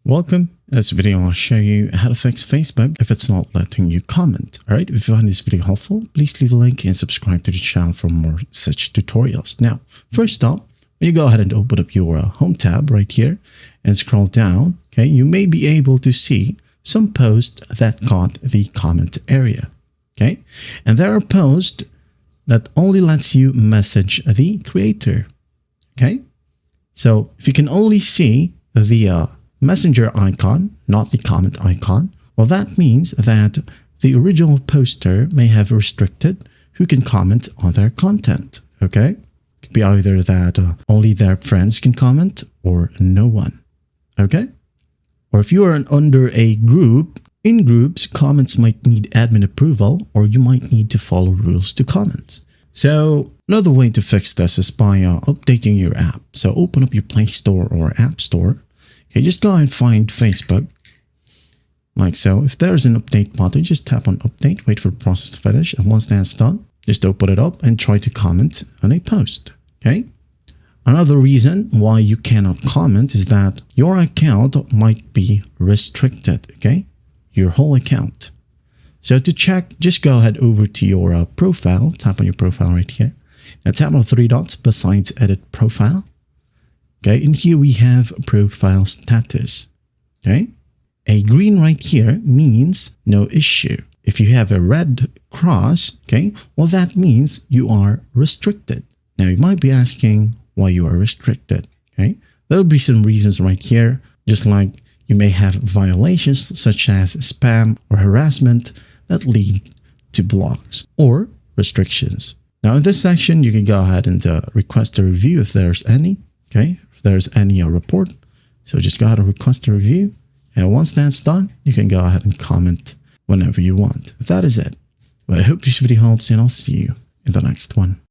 Welcome. In this video, I'll show you how to fix Facebook if it's not letting you comment. All right. If you find this video helpful, please leave a like and subscribe to the channel for more such tutorials. Now, first up, when you go ahead and open up your home tab right here and scroll down, okay, you may be able to see some posts that caught the comment area. Okay. And there are posts that only lets you message the creator. Okay. So if you can only see the messenger icon, not the comment icon, well, that means that the original poster may have restricted who can comment on their content. Okay. It could be either that only their friends can comment or no one. Okay. Or if you are under a group, in groups, comments might need admin approval, or you might need to follow rules to comment. So another way to fix this is by updating your app. So open up your Play Store or App Store. Okay, just go and find Facebook, like so. If there's an update button, just tap on update, wait for the process to finish. And once that's done, just open it up and try to comment on a post. Okay. Another reason why you cannot comment is that your account might be restricted. Okay. Your whole account. So to check, just go ahead over to your profile, tap on your profile right here. Now tap on the three dots besides edit profile. Okay, and here we have profile status. Okay, a green right here means no issue. If you have a red cross, okay, well, that means you are restricted. Now you might be asking why you are restricted. Okay, there'll be some reasons right here, just like you may have violations such as spam or harassment that lead to blocks or restrictions. Now in this section, you can go ahead and request a review if there's any. Okay, if there's any report. So just go ahead and request a review. And once that's done, you can go ahead and comment whenever you want. That is it. Well, I hope this video helps, and I'll see you in the next one.